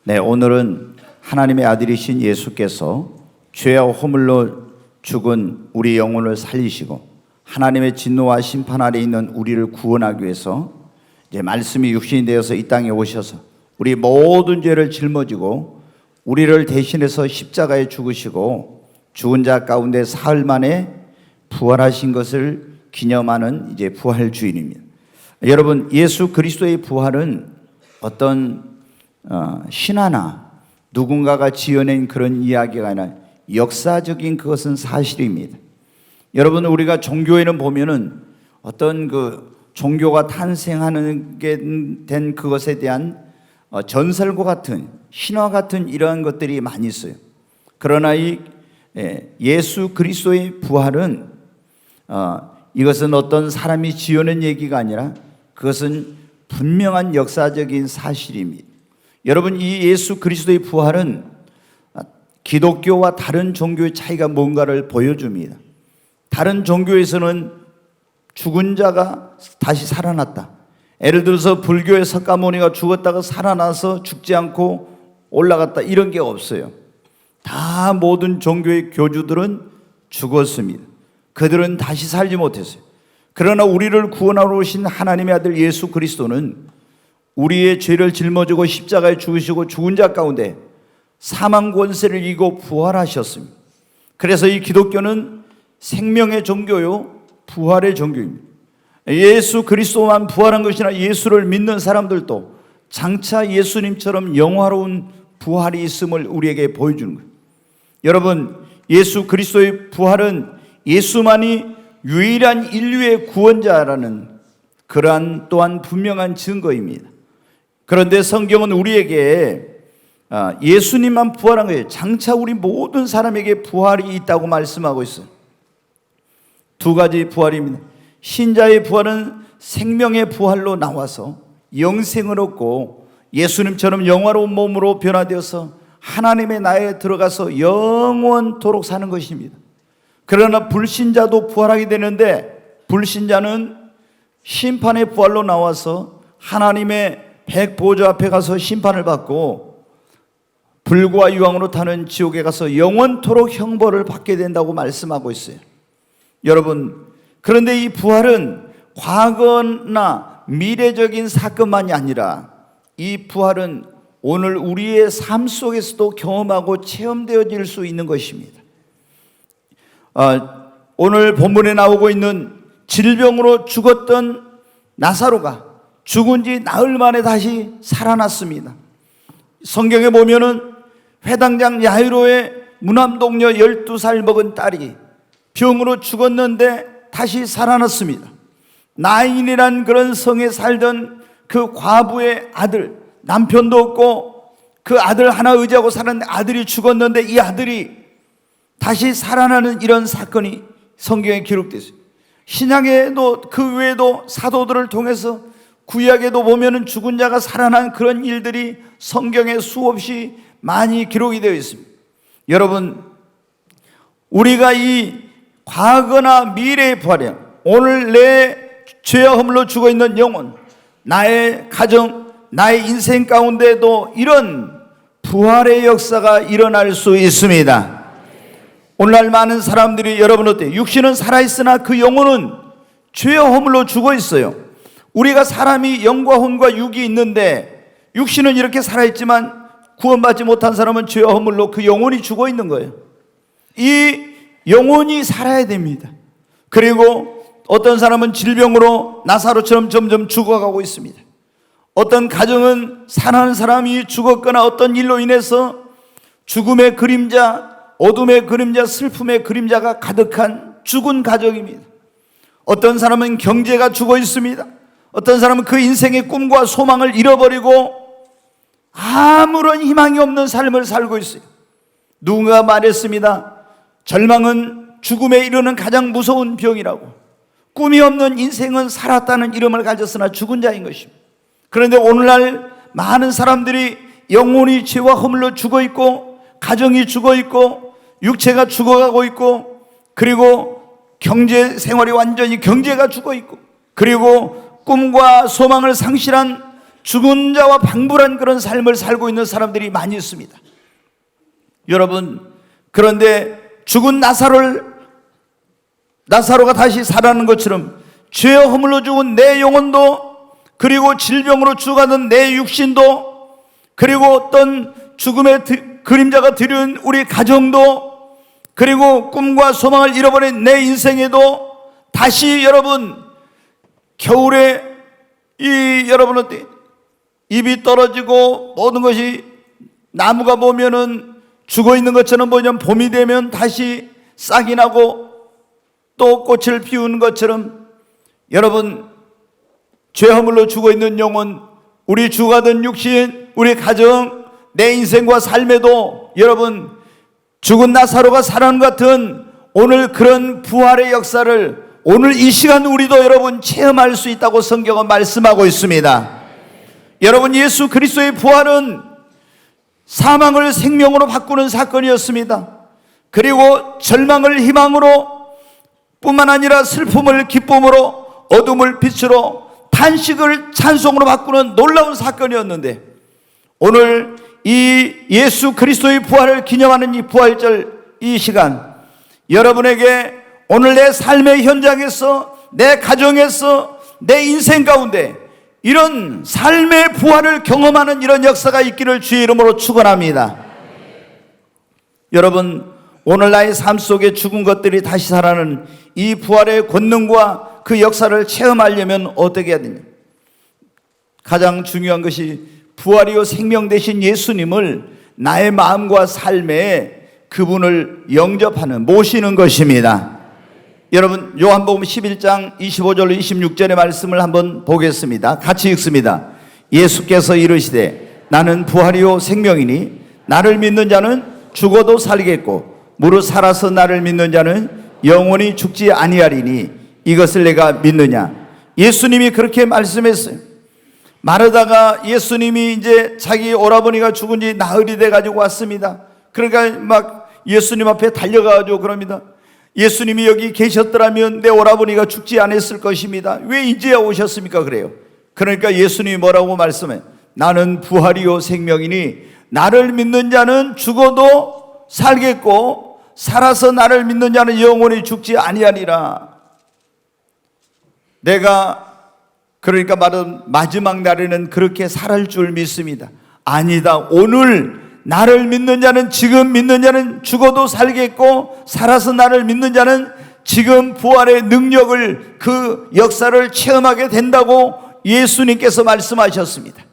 네, 오늘은 하나님의 아들이신 예수께서 죄와 허물로 죽은 우리 영혼을 살리시고 하나님의 진노와 심판 아래 있는 우리를 구원하기 위해서 이제 말씀이 육신이 되어서 이 땅에 오셔서 우리 모든 죄를 짊어지고 우리를 대신해서 십자가에 죽으시고 죽은 자 가운데 사흘 만에 부활하신 것을 기념하는 이제 부활 주일입니다. 여러분, 예수 그리스도의 부활은 어떤 신화나 누군가가 지어낸 그런 이야기가 아니라 역사적인 그것은 사실입니다. 여러분, 우리가 종교에는 보면은 어떤 그 종교가 탄생하는 게 된 그것에 대한 전설과 같은 신화 같은 이러한 것들이 많이 있어요. 그러나 이 예수 그리스도의 부활은 이것은 어떤 사람이 지어낸 얘기가 아니라 그것은 분명한 역사적인 사실입니다. 여러분, 이 예수 그리스도의 부활은 기독교와 다른 종교의 차이가 뭔가를 보여줍니다. 다른 종교에서는 죽은 자가 다시 살아났다. 예를 들어서 불교의 석가모니가 죽었다가 살아나서 죽지 않고 올라갔다, 이런 게 없어요. 다 모든 종교의 교주들은 죽었습니다. 그들은 다시 살지 못했어요. 그러나 우리를 구원하러 오신 하나님의 아들 예수 그리스도는 우리의 죄를 짊어지고 십자가에 죽으시고 죽은 자 가운데 사망 권세를 이기고 부활하셨습니다. 그래서 이 기독교는 생명의 종교요, 부활의 종교입니다. 예수 그리스도만 부활한 것이나 예수를 믿는 사람들도 장차 예수님처럼 영화로운 부활이 있음을 우리에게 보여주는 거예요. 여러분, 예수 그리스도의 부활은 예수만이 유일한 인류의 구원자라는 그러한 또한 분명한 증거입니다. 그런데 성경은 우리에게 예수님만 부활한 거예요. 장차 우리 모든 사람에게 부활이 있다고 말씀하고 있어요. 두 가지 부활입니다. 신자의 부활은 생명의 부활로 나와서 영생을 얻고 예수님처럼 영화로운 몸으로 변화되어서 하나님의 나라에 들어가서 영원토록 사는 것입니다. 그러나 불신자도 부활하게 되는데 불신자는 심판의 부활로 나와서 하나님의 백보좌 앞에 가서 심판을 받고 불과 유황으로 타는 지옥에 가서 영원토록 형벌을 받게 된다고 말씀하고 있어요. 여러분, 그런데 이 부활은 과거나 미래적인 사건만이 아니라 이 부활은 오늘 우리의 삶 속에서도 경험하고 체험되어질 수 있는 것입니다. 오늘 본문에 나오고 있는 질병으로 죽었던 나사로가 죽은 지 나흘 만에 다시 살아났습니다. 성경에 보면은 회당장 야이로의 무남동녀 12살 먹은 딸이 병으로 죽었는데 다시 살아났습니다. 나인이란 그런 성에 살던 그 과부의 아들, 남편도 없고 그 아들 하나 의지하고 살았는데 아들이 죽었는데 이 아들이 다시 살아나는 이런 사건이 성경에 기록되어 있어요. 신약에도 그 외에도 사도들을 통해서 구약에도 보면은 죽은 자가 살아난 그런 일들이 성경에 수없이 많이 기록이 되어 있습니다. 여러분, 우리가 이 과거나 미래의 부활이야. 오늘 내 죄와 허물로 죽어 있는 영혼, 나의 가정, 나의 인생 가운데도 이런 부활의 역사가 일어날 수 있습니다. 오늘날 많은 사람들이 여러분 어때요? 육신은 살아있으나 그 영혼은 죄와 허물로 죽어 있어요. 우리가 사람이 영과 혼과 육이 있는데 육신은 이렇게 살아있지만 구원받지 못한 사람은 죄와 허물로 그 영혼이 죽어 있는 거예요. 이 영혼이 살아야 됩니다. 그리고 어떤 사람은 질병으로 나사로처럼 점점 죽어가고 있습니다. 어떤 가정은 사랑하는 사람이 죽었거나 어떤 일로 인해서 죽음의 그림자, 어둠의 그림자, 슬픔의 그림자가 가득한 죽은 가정입니다. 어떤 사람은 경제가 죽어 있습니다. 어떤 사람은 그 인생의 꿈과 소망을 잃어버리고 아무런 희망이 없는 삶을 살고 있어요. 누군가 말했습니다. 절망은 죽음에 이르는 가장 무서운 병이라고. 꿈이 없는 인생은 살았다는 이름을 가졌으나 죽은 자인 것입니다. 그런데 오늘날 많은 사람들이 영혼이 죄와 허물로 죽어 있고 가정이 죽어 있고 육체가 죽어가고 있고 그리고 경제 생활이 완전히 경제가 죽어 있고 그리고 꿈과 소망을 상실한 죽은 자와 방불한 그런 삶을 살고 있는 사람들이 많이 있습니다. 여러분, 그런데 죽은 나사로가 다시 살아나는 것처럼 죄와 허물로 죽은 내 영혼도, 그리고 질병으로 죽어가는 내 육신도, 그리고 어떤 죽음의 그림자가 드린 우리 가정도, 그리고 꿈과 소망을 잃어버린 내 인생에도 다시 여러분, 겨울에 여러분 어때? 잎이 떨어지고 모든 것이, 나무가 보면은 죽어 있는 것처럼 보면 봄이 되면 다시 싹이 나고 또 꽃을 피우는 것처럼, 여러분, 죄 허물로 죽어 있는 영혼, 우리 죽어가던 육신, 우리 가정, 내 인생과 삶에도 여러분, 죽은 나사로가 살아난 것 같은 오늘 그런 부활의 역사를 오늘 이 시간 우리도 여러분 체험할 수 있다고 성경은 말씀하고 있습니다. 여러분, 예수 그리스도의 부활은 사망을 생명으로 바꾸는 사건이었습니다. 그리고 절망을 희망으로 뿐만 아니라 슬픔을 기쁨으로, 어둠을 빛으로, 탄식을 찬송으로 바꾸는 놀라운 사건이었는데, 오늘 이 예수 그리스도의 부활을 기념하는 이 부활절 이 시간, 여러분에게 오늘 내 삶의 현장에서, 내 가정에서, 내 인생 가운데 이런 삶의 부활을 경험하는 이런 역사가 있기를 주의 이름으로 축원합니다. 여러분, 오늘 나의 삶 속에 죽은 것들이 다시 살아나는 이 부활의 권능과 그 역사를 체험하려면 어떻게 해야 되냐? 가장 중요한 것이 부활이요 생명 되신 예수님을 나의 마음과 삶에 그분을 영접하는, 모시는 것입니다. 여러분, 요한복음 11장 25절 26절의 말씀을 한번 보겠습니다. 같이 읽습니다. 예수께서 이르시되 나는 부활이요 생명이니 나를 믿는 자는 죽어도 살겠고 무릇 살아서 나를 믿는 자는 영원히 죽지 아니하리니 이것을 내가 믿느냐? 예수님이 그렇게 말씀했어요. 마르다가 예수님이 이제 자기 오라버니가 죽은 지 나흘이 돼 가지고 왔습니다. 그러니까 막 예수님 앞에 달려가가지고 그럽니다. 예수님이 여기 계셨더라면 내 오라버니가 죽지 않았을 것입니다. 왜 이제야 오셨습니까? 그래요. 그러니까 예수님이 뭐라고 말씀해? 나는 부활이요 생명이니 나를 믿는 자는 죽어도 살겠고 살아서 나를 믿는 자는 영원히 죽지 아니하리라. 내가 그러니까 말은 마지막 날에는 그렇게 살할 줄 믿습니다. 아니다. 오늘 나를 믿는 자는, 지금 믿는 자는 죽어도 살겠고 살아서 나를 믿는 자는 지금 부활의 능력을, 그 역사를 체험하게 된다고 예수님께서 말씀하셨습니다.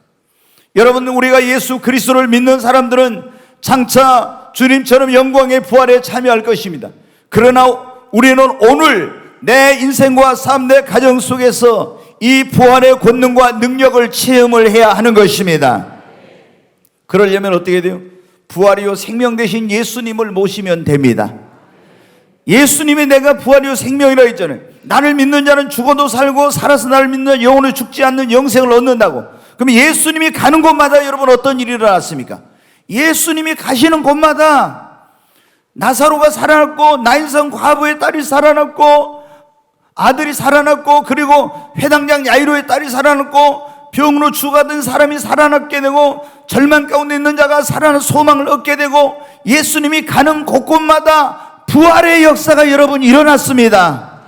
여러분, 우리가 예수 그리스도를 믿는 사람들은 장차 주님처럼 영광의 부활에 참여할 것입니다. 그러나 우리는 오늘 내 인생과 삶, 내 가정 속에서 이 부활의 권능과 능력을 체험을 해야 하는 것입니다. 그러려면 어떻게 돼요? 부활이요 생명 되신 예수님을 모시면 됩니다. 예수님이 내가 부활이요 생명이라 했잖아요. 나를 믿는 자는 죽어도 살고 살아서 나를 믿는 자는 영원히 죽지 않는 영생을 얻는다고. 그럼 예수님이 가는 곳마다 여러분 어떤 일이 일어났습니까? 예수님이 가시는 곳마다 나사로가 살아났고, 나인성 과부의 딸이 살아났고, 아들이 살아났고, 그리고 회당장 야이로의 딸이 살아났고, 병으로 죽어가던 사람이 살아났게 되고, 절망 가운데 있는 자가 살아나는 소망을 얻게 되고, 예수님이 가는 곳곳마다 부활의 역사가 여러분 일어났습니다.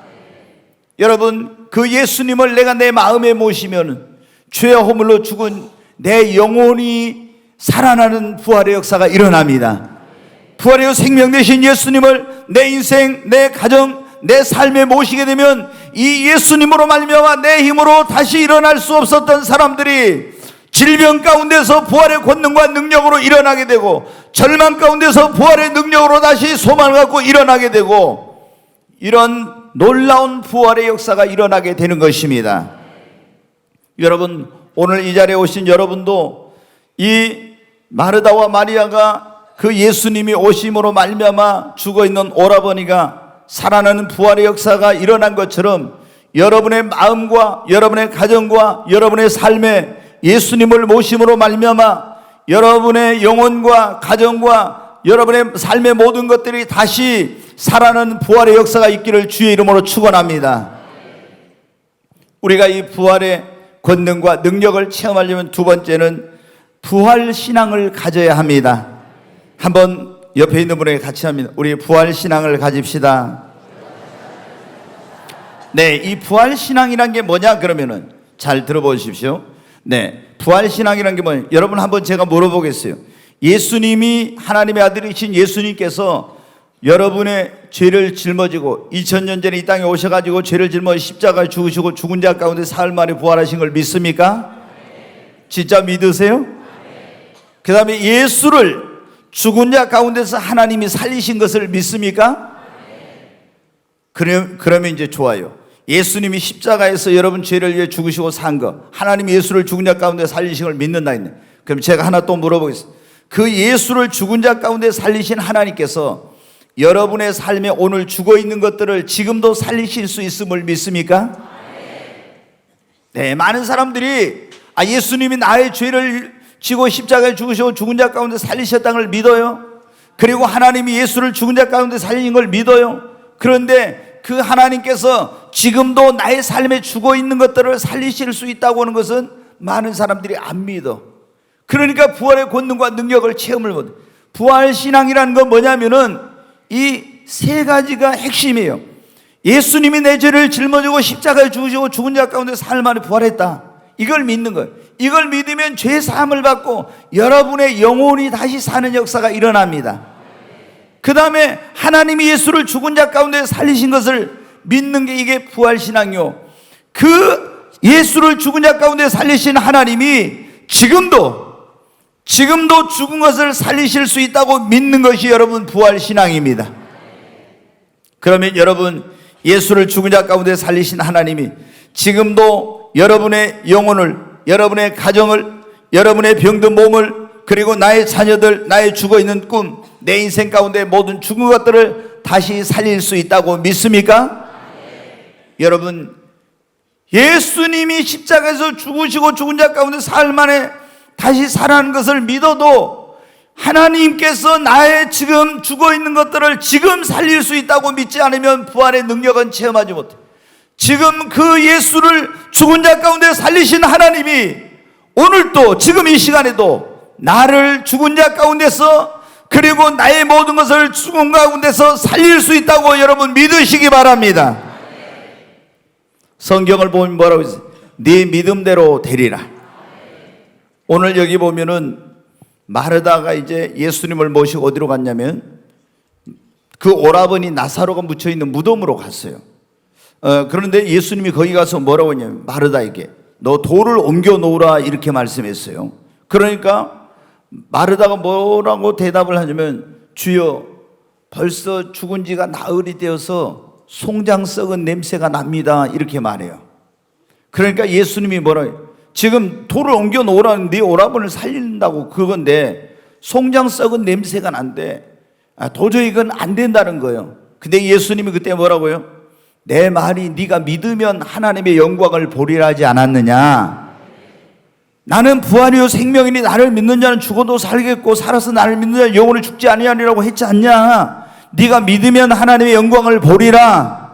여러분, 그 예수님을 내가 내 마음에 모시면 죄와 허물로 죽은 내 영혼이 살아나는 부활의 역사가 일어납니다. 부활의 생명 되신 예수님을 내 인생, 내 가정, 내 삶에 모시게 되면 이 예수님으로 말미암아 내 힘으로 다시 일어날 수 없었던 사람들이 질병 가운데서 부활의 권능과 능력으로 일어나게 되고, 절망 가운데서 부활의 능력으로 다시 소망을 갖고 일어나게 되고, 이런 놀라운 부활의 역사가 일어나게 되는 것입니다. 여러분, 오늘 이 자리에 오신 여러분도 이 마르다와 마리아가 그 예수님이 오심으로 말미암아 죽어있는 오라버니가 살아나는 부활의 역사가 일어난 것처럼 여러분의 마음과 여러분의 가정과 여러분의 삶에 예수님을 모심으로 말미암아 여러분의 영혼과 가정과 여러분의 삶의 모든 것들이 다시 살아나는 부활의 역사가 있기를 주의 이름으로 축원합니다. 우리가 이 부활의 권능과 능력을 체험하려면 두 번째는 부활 신앙을 가져야 합니다. 한번 옆에 있는 분에게 같이 합니다. 우리 부활 신앙을 가집시다. 네, 이 부활 신앙이란 게 뭐냐 그러면은 잘 들어보십시오. 네, 부활 신앙이란 게 뭐냐? 여러분 한번 제가 물어보겠어요. 예수님이 하나님의 아들이신 예수님께서 여러분의 죄를 짊어지고 2000년 전에 이 땅에 오셔가지고 죄를 짊어져 십자가에 죽으시고 죽은 자 가운데 사흘 만에 부활하신 걸 믿습니까? 진짜 믿으세요? 그 다음에 예수를 죽은 자 가운데서 하나님이 살리신 것을 믿습니까? 그러면 이제 좋아요. 예수님이 십자가에서 여러분 죄를 위해 죽으시고 산 거, 하나님이 예수를 죽은 자 가운데 살리신 걸 믿는다 했네. 그럼 제가 하나 또 물어보겠습니다. 그 예수를 죽은 자 가운데 살리신 하나님께서 여러분의 삶에 오늘 죽어 있는 것들을 지금도 살리실 수 있음을 믿습니까? 네, 많은 사람들이 예수님이 나의 죄를 지고 십자가에 죽으시고 죽은 자 가운데 살리셨다는 걸 믿어요. 그리고 하나님이 예수를 죽은 자 가운데 살리신 걸 믿어요. 그런데 그 하나님께서 지금도 나의 삶에 죽어 있는 것들을 살리실 수 있다고 하는 것은 많은 사람들이 안 믿어. 그러니까 부활의 권능과 능력을 체험을 못해. 부활신앙이라는 건 뭐냐면은 이 세 가지가 핵심이에요. 예수님이 내 죄를 짊어지고 십자가에 죽으시고 죽은 자 가운데 사흘 만에 부활했다. 이걸 믿는 거예요. 이걸 믿으면 죄 사함을 받고 여러분의 영혼이 다시 사는 역사가 일어납니다. 그 다음에 하나님이 예수를 죽은 자 가운데 살리신 것을 믿는 게 이게 부활신앙이요. 그 예수를 죽은 자 가운데 살리신 하나님이 지금도 죽은 것을 살리실 수 있다고 믿는 것이 여러분 부활신앙입니다. 그러면 여러분 예수를 죽은 자 가운데 살리신 하나님이 지금도 여러분의 영혼을, 여러분의 가정을, 여러분의 병든 몸을, 그리고 나의 자녀들, 나의 죽어있는 꿈, 내 인생 가운데 모든 죽은 것들을 다시 살릴 수 있다고 믿습니까? 여러분, 예수님이 십자가에서 죽으시고 죽은 자 가운데 사흘 만에 다시 살아나는 것을 믿어도 하나님께서 나의 지금 죽어있는 것들을 지금 살릴 수 있다고 믿지 않으면 부활의 능력은 체험하지 못해. 지금 그 예수를 죽은 자 가운데 살리신 하나님이 오늘도 지금 이 시간에도 나를 죽은 자 가운데서 그리고 나의 모든 것을 죽은 가운데서 살릴 수 있다고 여러분 믿으시기 바랍니다. 성경을 보면 뭐라고 했어요? 네 믿음대로 되리라. 오늘 여기 보면은 마르다가 이제 예수님을 모시고 어디로 갔냐면 그 오라버니 나사로가 묻혀있는 무덤으로 갔어요. 그런데 예수님이 거기 가서 뭐라고 했냐면 마르다에게 너 돌을 옮겨 놓으라 이렇게 말씀했어요. 그러니까 마르다가 뭐라고 대답을 하냐면 주여 벌써 죽은 지가 나흘이 되어서 송장 썩은 냄새가 납니다 이렇게 말해요. 그러니까 예수님이 뭐라고 해요? 지금 돌을 옮겨 놓으라는 네 오라버니를 살린다고 그건데 송장 썩은 냄새가 난대. 도저히 이건 안 된다는 거예요. 근데 예수님이 그때 뭐라고요? 내 말이 네가 믿으면 하나님의 영광을 보리라 하지 않았느냐. 나는 부활이요 생명이니 나를 믿는 자는 죽어도 살겠고 살아서 나를 믿는 자는 영원히 죽지 아니하리라고 했지 않냐. 네가 믿으면 하나님의 영광을 보리라.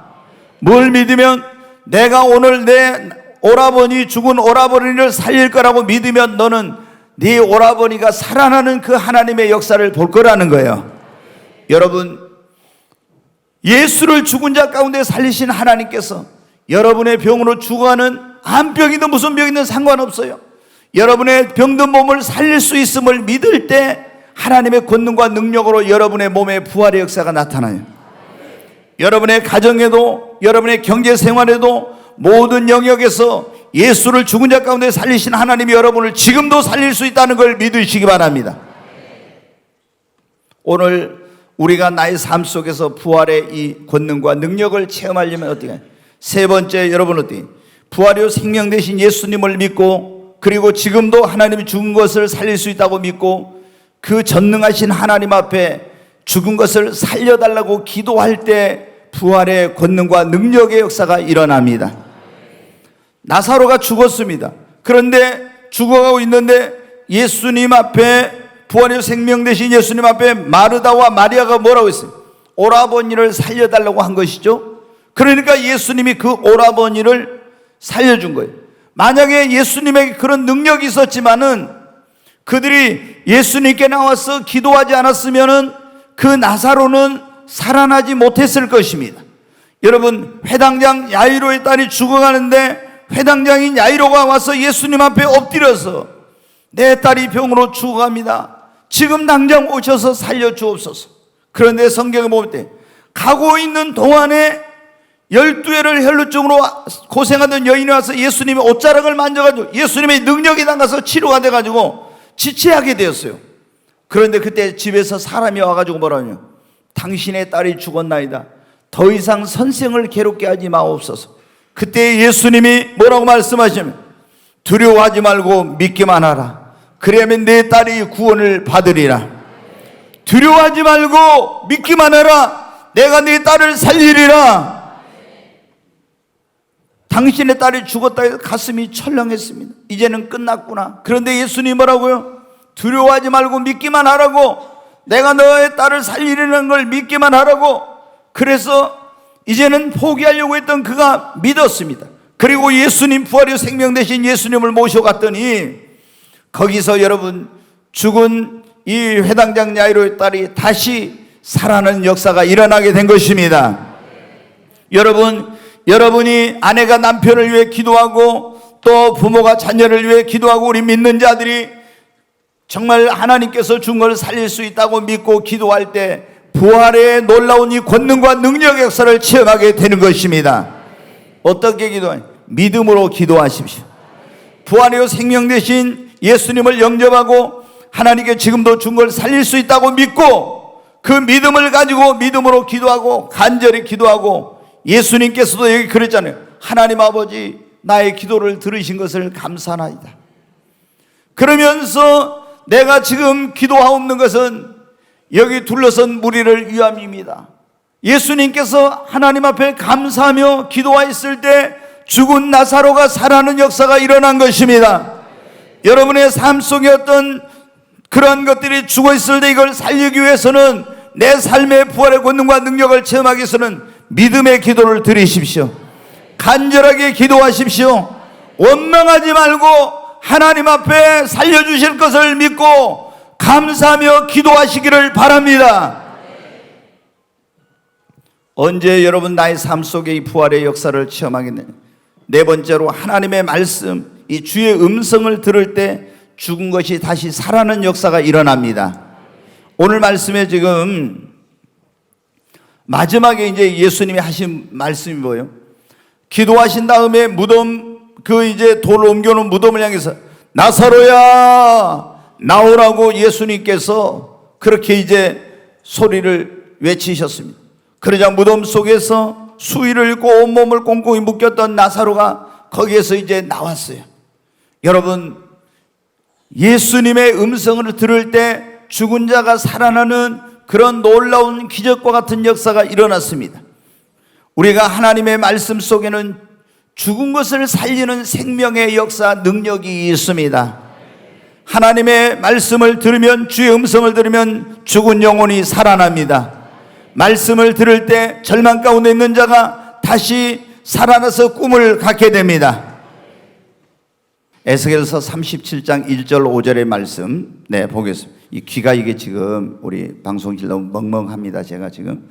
뭘 믿으면? 내가 오늘 내 오라버니 죽은 오라버니를 살릴 거라고 믿으면 너는 네 오라버니가 살아나는 그 하나님의 역사를 볼 거라는 거예요. 여러분 예수를 죽은 자 가운데 살리신 하나님께서 여러분의 병으로 죽어가는 암병이든 무슨 병이든 상관없어요. 여러분의 병든 몸을 살릴 수 있음을 믿을 때 하나님의 권능과 능력으로 여러분의 몸에 부활의 역사가 나타나요. 여러분의 가정에도 여러분의 경제 생활에도 모든 영역에서 예수를 죽은 자 가운데 살리신 하나님이 여러분을 지금도 살릴 수 있다는 걸 믿으시기 바랍니다. 오늘 우리가 나의 삶 속에서 부활의 이 권능과 능력을 체험하려면 어떻게 해요? 세 번째, 여러분 어떻게? 부활이요 생명 되신 예수님을 믿고 그리고 지금도 하나님이 죽은 것을 살릴 수 있다고 믿고 그 전능하신 하나님 앞에 죽은 것을 살려달라고 기도할 때 부활의 권능과 능력의 역사가 일어납니다. 나사로가 죽었습니다. 그런데 죽어가고 있는데 예수님 앞에 부활의 생명 되신 예수님 앞에 마르다와 마리아가 뭐라고 했어요? 오라버니를 살려달라고 한 것이죠. 그러니까 예수님이 그 오라버니를 살려준 거예요. 만약에 예수님에게 그런 능력이 있었지만은 그들이 예수님께 나와서 기도하지 않았으면은 그 나사로는 살아나지 못했을 것입니다. 여러분, 회당장 야이로의 딸이 죽어가는데 회당장인 야이로가 와서 예수님 앞에 엎드려서 내 딸이 병으로 죽어갑니다. 지금 당장 오셔서 살려주옵소서. 그런데 성경에 보면 가고 있는 동안에 12회를 혈루증으로 고생하던 여인이 와서 예수님의 옷자락을 만져가지고 예수님의 능력이 나가서 치료가 돼가지고 지체하게 되었어요. 그런데 그때 집에서 사람이 와가지고 뭐라며, 당신의 딸이 죽었나이다. 더 이상 선생을 괴롭게 하지 마옵소서. 그때 예수님이 뭐라고 말씀하시냐면, 두려워하지 말고 믿기만 하라. 그러면 내 딸이 구원을 받으리라. 두려워하지 말고 믿기만 하라. 내가 네 딸을 살리리라. 당신의 딸이 죽었다 해서 가슴이 철렁했습니다. 이제는 끝났구나. 그런데 예수님이 뭐라고요? 두려워하지 말고 믿기만 하라고. 내가 너의 딸을 살리려는 걸 믿기만 하라고. 그래서 이제는 포기하려고 했던 그가 믿었습니다. 그리고 예수님, 부활의 생명 되신 예수님을 모셔갔더니 거기서 여러분, 죽은 이 회당장 야이로의 딸이 다시 살아나는 역사가 일어나게 된 것입니다. 여러분이 아내가 남편을 위해 기도하고 또 부모가 자녀를 위해 기도하고 우리 믿는 자들이 정말 하나님께서 준 걸 살릴 수 있다고 믿고 기도할 때 부활의 놀라운 이 권능과 능력의 역사를 체험하게 되는 것입니다. 어떻게 기도하냐? 믿음으로 기도하십시오. 부활의 생명 되신 예수님을 영접하고 하나님께 지금도 준 걸 살릴 수 있다고 믿고 그 믿음을 가지고 믿음으로 기도하고 간절히 기도하고, 예수님께서도 여기 그랬잖아요. 하나님 아버지, 나의 기도를 들으신 것을 감사하나이다. 그러면서 내가 지금 기도하옵는 것은 여기 둘러선 무리를 위함입니다. 예수님께서 하나님 앞에 감사하며 기도하였을 때 죽은 나사로가 살아나는 역사가 일어난 것입니다. 여러분의 삶 속에 어떤 그런 것들이 죽어있을 때 이걸 살리기 위해서는, 내 삶의 부활의 권능과 능력을 체험하기 위해서는 믿음의 기도를 드리십시오. 간절하게 기도하십시오. 원망하지 말고 하나님 앞에 살려주실 것을 믿고 감사하며 기도하시기를 바랍니다. 언제 여러분 나의 삶 속에 이 부활의 역사를 체험하겠느냐? 네 번째로 하나님의 말씀, 이 주의 음성을 들을 때 죽은 것이 다시 살아나는 역사가 일어납니다. 오늘 말씀에 지금 마지막에 이제 예수님이 하신 말씀이 뭐예요? 기도하신 다음에 무덤, 이제 돌을 옮겨놓은 무덤을 향해서 나사로야 나오라고 예수님께서 그렇게 이제 소리를 외치셨습니다. 그러자 무덤 속에서 수의를 입고 온몸을 꽁꽁히 묶였던 나사로가 거기에서 이제 나왔어요. 여러분, 예수님의 음성을 들을 때 죽은 자가 살아나는 그런 놀라운 기적과 같은 역사가 일어났습니다. 우리가 하나님의 말씀 속에는 죽은 것을 살리는 생명의 역사, 능력이 있습니다. 하나님의 말씀을 들으면, 주의 음성을 들으면 죽은 영혼이 살아납니다. 말씀을 들을 때 절망 가운데 있는 자가 다시 살아나서 꿈을 갖게 됩니다. 에스겔서 37장 1절 5절의 말씀 보겠습니다. 이 귀가 이게 지금 우리 방송실 너무 멍멍합니다. 제가 지금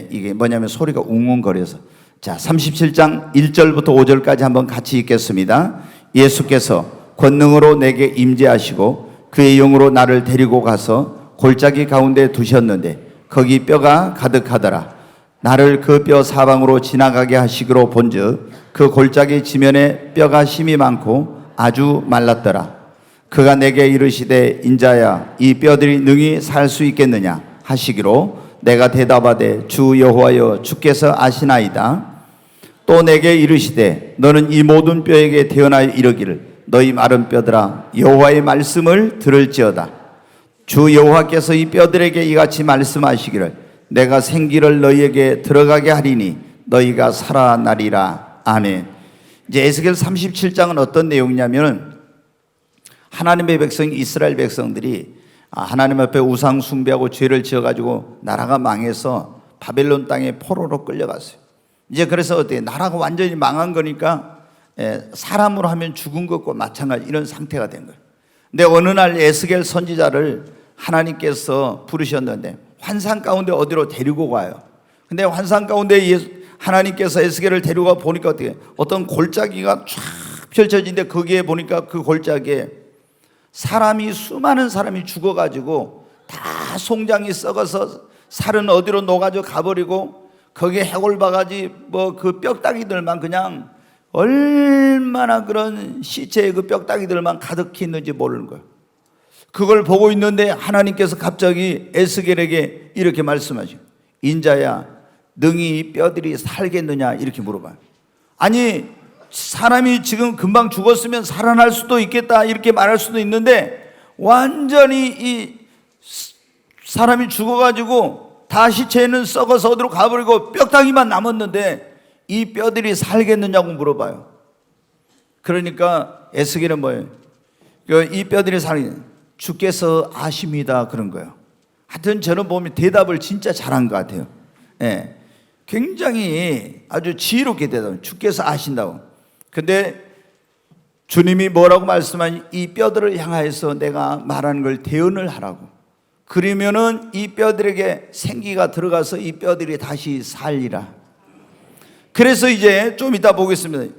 이게 뭐냐면 소리가 웅웅거려서. 자, 37장 1절부터 5절까지 한번 같이 읽겠습니다. 예수께서 권능으로 내게 임재하시고 그의 영으로 나를 데리고 가서 골짜기 가운데 두셨는데 거기 뼈가 가득하더라. 나를 그 뼈 사방으로 지나가게 하시기로 본즉 그 골짜기 지면에 뼈가 심이 많고 아주 말랐더라. 그가 내게 이르시되 인자야, 이 뼈들이 능히 살 수 있겠느냐 하시기로 내가 대답하되 주 여호와여, 주께서 아시나이다. 또 내게 이르시되 너는 이 모든 뼈에게 대언하여 이르기를 너희 마른 뼈들아, 여호와의 말씀을 들을지어다. 주 여호와께서 이 뼈들에게 이같이 말씀하시기를 내가 생기를 너희에게 들어가게 하리니 너희가 살아나리라. 아멘. 이제 에스겔 37장은 어떤 내용이냐면, 하나님의 백성 이스라엘 백성들이 하나님 앞에 우상 숭배하고 죄를 지어가지고 나라가 망해서 바벨론 땅에 포로로 끌려갔어요. 이제 그래서 어때요? 나라가 완전히 망한 거니까 사람으로 하면 죽은 것과 마찬가지 이런 상태가 된 거예요. 근데 어느 날 에스겔 선지자를 하나님께서 부르셨는데 환상 가운데 어디로 데리고 가요. 근데 환상 가운데 하나님께서 에스겔을 데리고 보니까 어떤 골짜기가 쫙 펼쳐진데 거기에 보니까 그 골짜기에 수많은 사람이 죽어가지고 다 송장이 썩어서 살은 어디로 녹아져 가버리고 거기에 해골바가지 그 뼈다귀들만 그냥 얼마나 그런 시체의 그 뼈다귀들만 가득히 있는지 모르는 거예요. 그걸 보고 있는데 하나님께서 갑자기 에스겔에게 이렇게 말씀하시죠. 인자야, 능히 이 뼈들이 살겠느냐 이렇게 물어봐요. 아니, 사람이 지금 금방 죽었으면 살아날 수도 있겠다 이렇게 말할 수도 있는데 완전히 이 사람이 죽어가지고 다 시체는 썩어서 어디로 가버리고 뼈다귀만 남았는데 이 뼈들이 살겠느냐고 물어봐요. 그러니까 에스겔은 뭐예요? 이 뼈들이 주께서 아십니다 그런 거예요. 하여튼 저는 보면 대답을 진짜 잘한 것 같아요. 굉장히 아주 지혜롭게 대답해요. 주께서 아신다고. 근데 주님이 뭐라고 말씀하니 이 뼈들을 향하여서 내가 말하는 걸 대언을 하라고. 그러면은 이 뼈들에게 생기가 들어가서 이 뼈들이 다시 살리라. 그래서 이제 좀 이따 보겠습니다.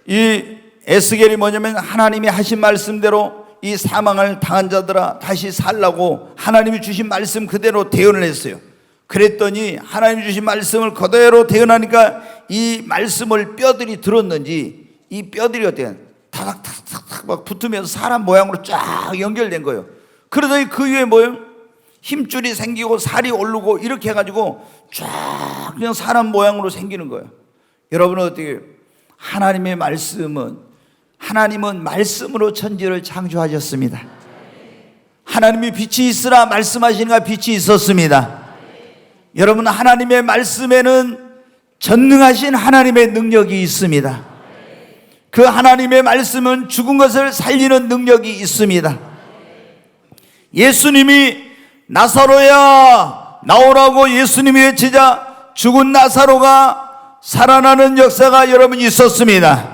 이 에스겔이 뭐냐면 하나님이 하신 말씀대로 이 사망을 당한 자들아 다시 살라고 하나님이 주신 말씀 그대로 대언을 했어요. 그랬더니 하나님이 주신 말씀을 그대로 대언하니까 이 말씀을 뼈들이 들었는지 이 뼈들이 어때요? 타닥타닥타닥 막 붙으면서 사람 모양으로 쫙 연결된 거예요. 그러더니 그 위에 뭐예요? 힘줄이 생기고 살이 오르고 이렇게 해가지고 쫙 그냥 사람 모양으로 생기는 거예요. 여러분은 어떻게 하나님의 하나님은 말씀으로 천지를 창조하셨습니다. 하나님이 빛이 있으라 말씀하시니까 빛이 있었습니다. 여러분, 하나님의 말씀에는 전능하신 하나님의 능력이 있습니다. 그 하나님의 말씀은 죽은 것을 살리는 능력이 있습니다. 예수님이 나사로야 나오라고 예수님이 외치자 죽은 나사로가 살아나는 역사가 여러분 있었습니다.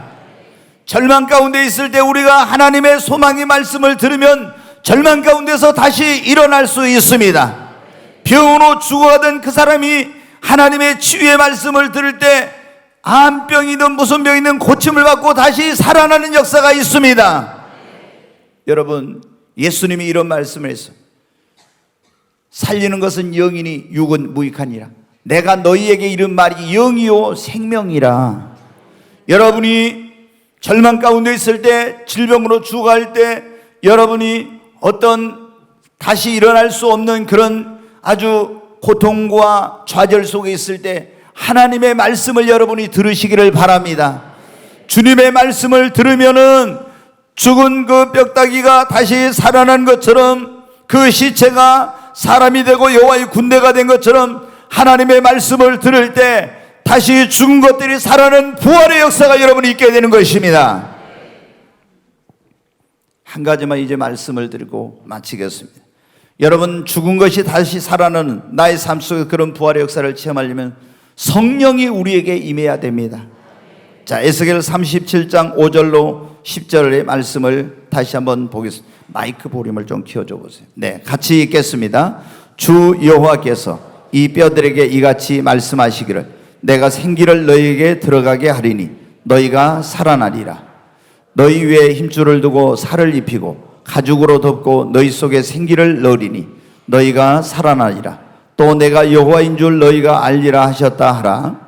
절망 가운데 있을 때 우리가 하나님의 소망의 말씀을 들으면 절망 가운데서 다시 일어날 수 있습니다. 병으로 죽어가던 그 사람이 하나님의 치유의 말씀을 들을 때 암병이든 무슨 병이든 고침을 받고 다시 살아나는 역사가 있습니다. 여러분, 예수님이 이런 말씀을 했어요. 살리는 것은 영이니 육은 무익하니라. 내가 너희에게 이른 말이 영이요 생명이라. 여러분이 절망 가운데 있을 때, 질병으로 죽어갈 때, 여러분이 어떤 다시 일어날 수 없는 그런 아주 고통과 좌절 속에 있을 때 하나님의 말씀을 여러분이 들으시기를 바랍니다. 주님의 말씀을 들으면은 죽은 그 뼈다귀가 다시 살아난 것처럼, 그 시체가 사람이 되고 여호와의 군대가 된 것처럼 하나님의 말씀을 들을 때 다시 죽은 것들이 살아나는 부활의 역사가 여러분이 있게 되는 것입니다. 한 가지만 이제 말씀을 드리고 마치겠습니다. 여러분, 죽은 것이 다시 살아나는 나의 삶 속에 그런 부활의 역사를 체험하려면 성령이 우리에게 임해야 됩니다. 자, 에스겔 37장 5절로 10절의 말씀을 다시 한번 보겠습니다. 마이크 볼륨을 좀 키워줘 보세요. 네, 같이 읽겠습니다. 주 여호와께서 이 뼈들에게 이같이 말씀하시기를 내가 생기를 너희에게 들어가게 하리니 너희가 살아나리라. 너희 위에 힘줄을 두고 살을 입히고 가죽으로 덮고 너희 속에 생기를 넣으리니 너희가 살아나리라. 또 내가 여호와인 줄 너희가 알리라 하셨다 하라.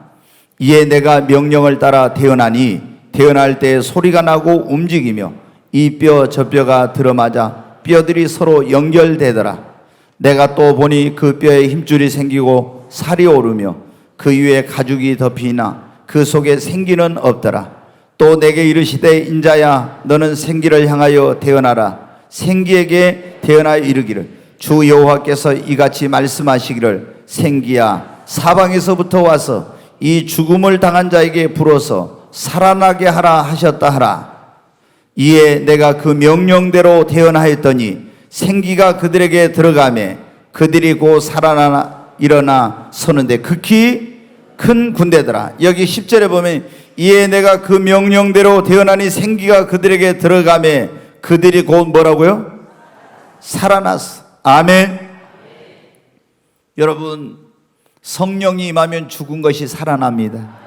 이에 내가 명령을 따라 태어나니 태어날 때 소리가 나고 움직이며 이 뼈 저 뼈가 들어맞아 뼈들이 서로 연결되더라. 내가 또 보니 그 뼈에 힘줄이 생기고 살이 오르며 그 위에 가죽이 덮이나 그 속에 생기는 없더라. 또 내게 이르시되 인자야 너는 생기를 향하여 태어나라. 생기에게 태어나여 이르기를 주 여호와께서 이같이 말씀하시기를 생기야 사방에서부터 와서 이 죽음을 당한 자에게 불어서 살아나게 하라 하셨다 하라. 이에 내가 그 명령대로 태어나했더니 생기가 그들에게 들어가매 그들이 곧 살아나 일어나 서는데 극히 큰 군대더라. 여기 10절에 보면 이에 내가 그 명령대로 되어나니 생기가 그들에게 들어가매 그들이 곧 뭐라고요? 살아났어. 아멘. 여러분, 성령이 임하면 죽은 것이 살아납니다.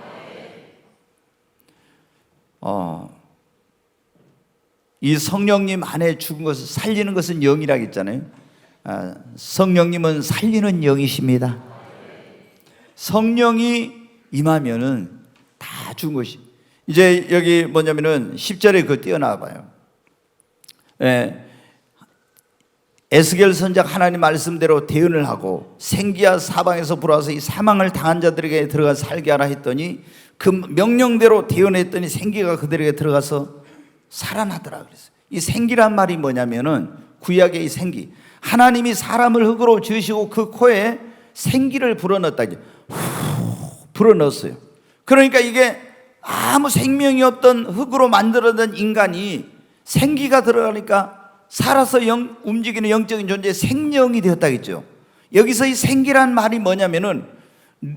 이 성령님 안에 죽은 것을 살리는 것은 영이라고 했잖아요. 성령님은 살리는 영이십니다. 성령이 임하면은 다 죽은 것이. 이제 여기 뭐냐면은 10절에 그 띄어나와 봐요. 에스겔 선지자가 하나님 말씀대로 대언을 하고 생기야 사방에서 불어와서 이 사망을 당한 자들에게 들어가 살게 하라 했더니 그 명령대로 대언했더니 생기가 그들에게 들어가서 살아나더라 그랬어요. 이 생기란 말이 뭐냐면은 구약의 이 생기, 하나님이 사람을 흙으로 지으시고 그 코에 생기를 불어넣었다. 불어넣었어요. 그러니까 이게 아무 생명이 없던 흙으로 만들어진 인간이 생기가 들어가니까 살아서 움직이는 영적인 존재의 생명이 되었다겠죠. 여기서 이 생기란 말이 뭐냐면은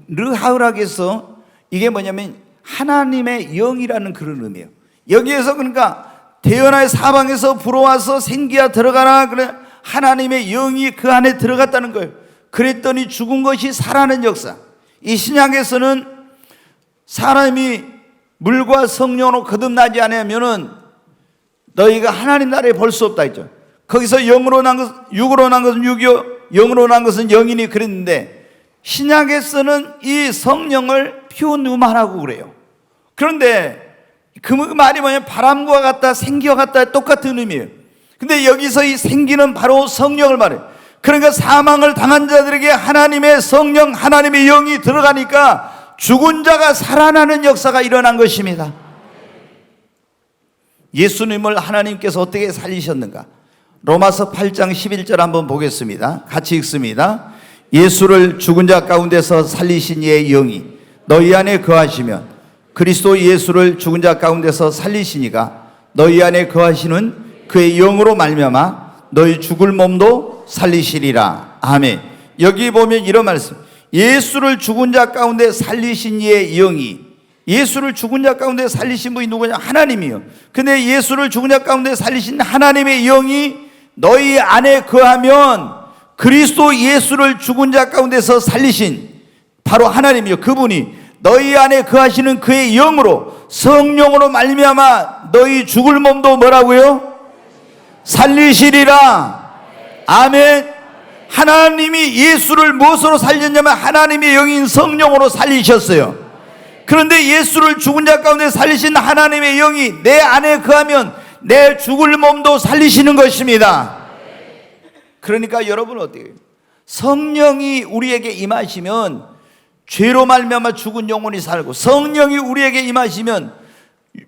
르하우락에서 이게 뭐냐면 하나님의 영이라는 그런 의미예요. 여기에서 그러니까 태어나의 사방에서 불어와서 생기가 들어가라, 그래 하나님의 영이 그 안에 들어갔다는 거예요. 그랬더니 죽은 것이 살아나는 역사. 이 신약에서는 사람이 물과 성령으로 거듭나지 않으면은 너희가 하나님 나라에 볼 수 없다 했죠. 거기서 영으로 난 것, 육으로 난 것은 육이요, 영으로 난 것은 영이니 그랬는데 신약에서는 이 성령을 피우누마라고 그래요. 그런데 그 말이 뭐냐면 바람과 같다, 생기와 같다, 똑같은 의미예요. 근데 여기서 이 생기는 바로 성령을 말해요. 그러니까 사망을 당한 자들에게 하나님의 성령, 하나님의 영이 들어가니까 죽은 자가 살아나는 역사가 일어난 것입니다. 예수님을 하나님께서 어떻게 살리셨는가? 로마서 8장 11절 한번 보겠습니다. 같이 읽습니다. 예수를 죽은 자 가운데서 살리신 이의 영이 너희 안에 거하시면 그리스도 예수를 죽은 자 가운데서 살리시니가 너희 안에 거하시는 그의 영으로 말미암아 너희 죽을 몸도 살리시리라. 아멘. 여기 보면 이런 말씀, 예수를 죽은 자 가운데 살리신 이의 영이, 예수를 죽은 자 가운데 살리신 분이 누구냐? 하나님이요. 근데 예수를 죽은 자 가운데 살리신 하나님의 영이 너희 안에 거하면 그리스도 예수를 죽은 자 가운데서 살리신 바로 하나님이요, 그분이 너희 안에 거하시는 그의 영으로, 성령으로 말미암아 너희 죽을 몸도 뭐라고요? 살리시리라. 아멘. 하나님이 예수를 무엇으로 살렸냐면 하나님의 영인 성령으로 살리셨어요. 그런데 예수를 죽은 자 가운데 살리신 하나님의 영이 내 안에 거하면 내 죽을 몸도 살리시는 것입니다. 그러니까 여러분 어떻게 해요? 성령이 우리에게 임하시면 죄로 말미암아 죽은 영혼이 살고, 성령이 우리에게 임하시면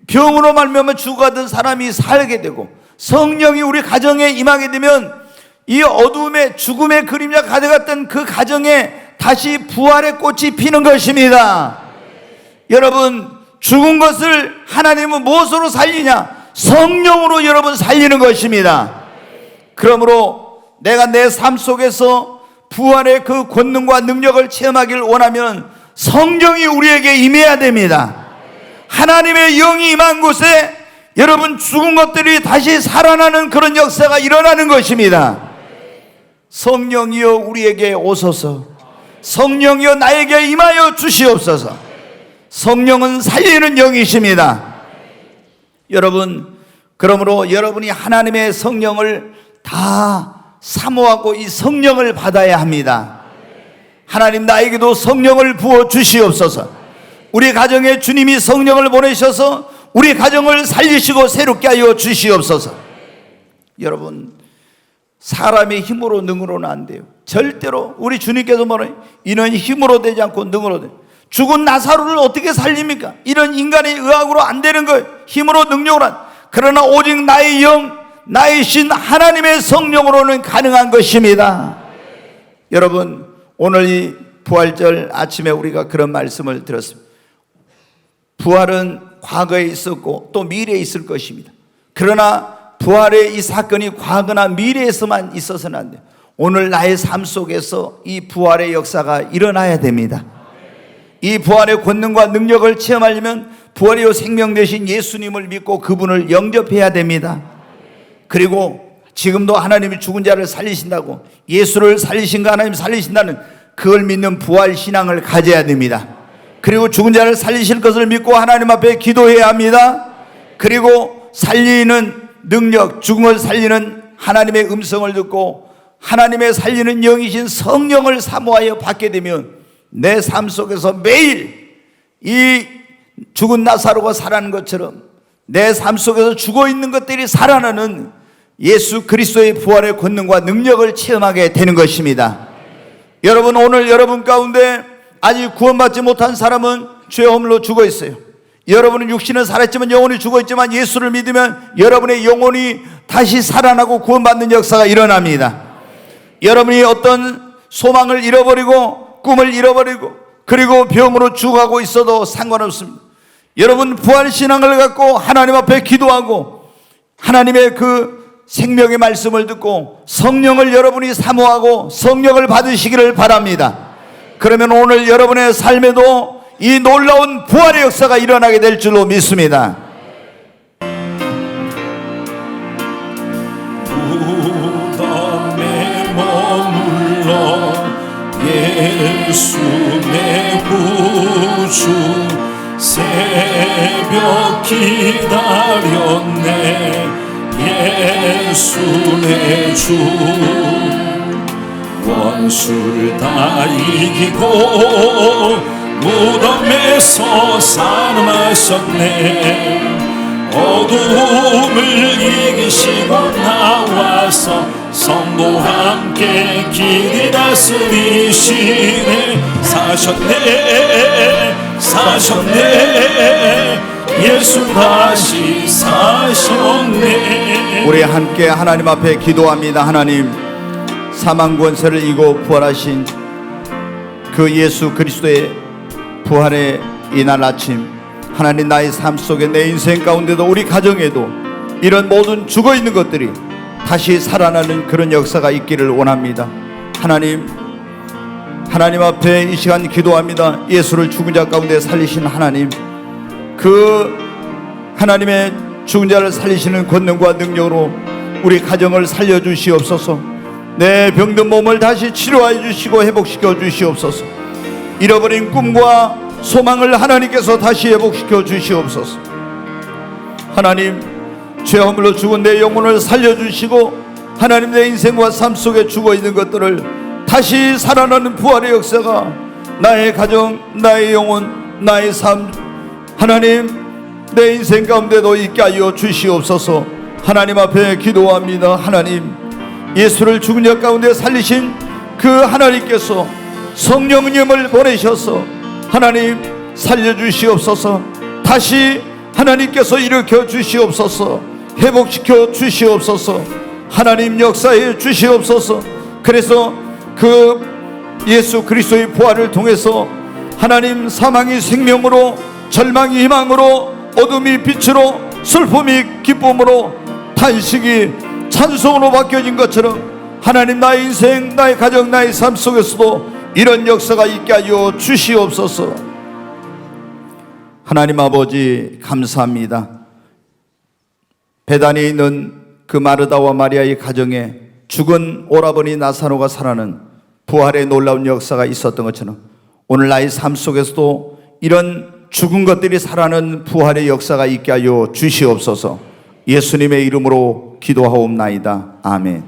병으로 말미암아 죽어가던 사람이 살게 되고, 성령이 우리 가정에 임하게 되면 이 어둠의 죽음의 그림자 가져갔던 그 가정에 다시 부활의 꽃이 피는 것입니다. 여러분, 죽은 것을 하나님은 무엇으로 살리냐? 성령으로 여러분 살리는 것입니다. 그러므로 내가 내 삶 속에서 부활의 그 권능과 능력을 체험하기를 원하면 성령이 우리에게 임해야 됩니다. 하나님의 영이 임한 곳에 여러분 죽은 것들이 다시 살아나는 그런 역사가 일어나는 것입니다. 성령이여 우리에게 오소서. 성령이여 나에게 임하여 주시옵소서. 성령은 살리는 영이십니다. 여러분, 그러므로 여러분이 하나님의 성령을 다 사모하고 이 성령을 받아야 합니다. 하나님 나에게도 성령을 부어 주시옵소서. 우리 가정에 주님이 성령을 보내셔서 우리 가정을 살리시고 새롭게 하여 주시옵소서. 여러분, 사람의 힘으로 능으로는 안 돼요. 절대로. 우리 주님께서 뭐래요? 이는 힘으로 되지 않고 능으로 돼. 죽은 나사로를 어떻게 살립니까? 이런 인간의 의학으로 안 되는 거예요. 힘으로 능력으로 안. 그러나 오직 나의 영, 나의 신 하나님의 성령으로는 가능한 것입니다. 여러분, 오늘 이 부활절 아침에 우리가 그런 말씀을 들었습니다. 부활은 과거에 있었고 또 미래에 있을 것입니다. 그러나 부활의 이 사건이 과거나 미래에서만 있어서는 안 돼요. 오늘 나의 삶 속에서 이 부활의 역사가 일어나야 됩니다. 이 부활의 권능과 능력을 체험하려면 부활이요 생명 되신 예수님을 믿고 그분을 영접해야 됩니다. 그리고 지금도 하나님이 죽은 자를 살리신다고, 예수를 살리신가 하나님 살리신다는 그걸 믿는 부활 신앙을 가져야 됩니다. 그리고 죽은 자를 살리실 것을 믿고 하나님 앞에 기도해야 합니다. 그리고 살리는 능력, 죽음을 살리는 하나님의 음성을 듣고 하나님의 살리는 영이신 성령을 사모하여 받게 되면 내 삶 속에서 매일 이 죽은 나사로가 살아나는 것처럼 내 삶 속에서 죽어 있는 것들이 살아나는 예수 그리스도의 부활의 권능과 능력을 체험하게 되는 것입니다. 여러분, 오늘 여러분 가운데 아직 구원받지 못한 사람은 죄의 허물로 죽어 있어요. 여러분은 육신은 살았지만 영혼이 죽어 있지만 예수를 믿으면 여러분의 영혼이 다시 살아나고 구원받는 역사가 일어납니다. 여러분이 어떤 소망을 잃어버리고 꿈을 잃어버리고 그리고 병으로 죽어가고 있어도 상관없습니다. 여러분 부활신앙을 갖고 하나님 앞에 기도하고 하나님의 그 생명의 말씀을 듣고 성령을 여러분이 사모하고 성령을 받으시기를 바랍니다. 그러면 오늘 여러분의 삶에도 이 놀라운 부활의 역사가 일어나게 될 줄로 믿습니다. 무덤에 머물러 예수 내 구주 새벽 기다렸네. 예수 내 주 원수를 다 이기고 무덤에서 살아나셨네. 어둠을 이기시고 나와서 성도와 함께 길이 다스리시네. 사셨네 예수 다시 사셨네. 우리 함께 하나님 앞에 기도합니다. 하나님, 사망 권세를 이기고 부활하신 그 예수 그리스도의 부활의 이날 아침, 하나님 나의 삶 속에 내 인생 가운데도 우리 가정에도 이런 모든 죽어있는 것들이 다시 살아나는 그런 역사가 있기를 원합니다. 하나님 앞에 이 시간 기도합니다. 예수를 죽은 자 가운데 살리신 하나님, 그 하나님의 죽은 자를 살리시는 권능과 능력으로 우리 가정을 살려주시옵소서. 내 병든 몸을 다시 치료해 주시고 회복시켜 주시옵소서. 잃어버린 꿈과 소망을 하나님께서 다시 회복시켜 주시옵소서. 하나님, 죄 허물로 죽은 내 영혼을 살려주시고 하나님 내 인생과 삶 속에 죽어있는 것들을 다시 살아나는 부활의 역사가 나의 가정, 나의 영혼, 나의 삶, 하나님 내 인생 가운데도 있게 하여 주시옵소서. 하나님 앞에 기도합니다. 하나님, 예수를 죽은 자 가운데 살리신 그 하나님께서 성령님을 보내셔서 하나님 살려주시옵소서. 다시 하나님께서 일으켜 주시옵소서. 회복시켜 주시옵소서. 하나님 역사해 주시옵소서. 그래서 그 예수 그리스도의 부활을 통해서 하나님 사망이 생명으로, 절망이 희망으로, 어둠이 빛으로, 슬픔이 기쁨으로, 탄식이 찬송으로 바뀌어진 것처럼 하나님 나의 인생, 나의 가정, 나의 삶 속에서도 이런 역사가 있게 하여 주시옵소서. 하나님 아버지 감사합니다. 베다니에 있는 그 마르다와 마리아의 가정에 죽은 오라버니 나사로가 살아나는 부활의 놀라운 역사가 있었던 것처럼 오늘 나의 삶 속에서도 이런 죽은 것들이 살아나는 부활의 역사가 있게 하여 주시옵소서. 예수님의 이름으로 기도하옵나이다. 아멘.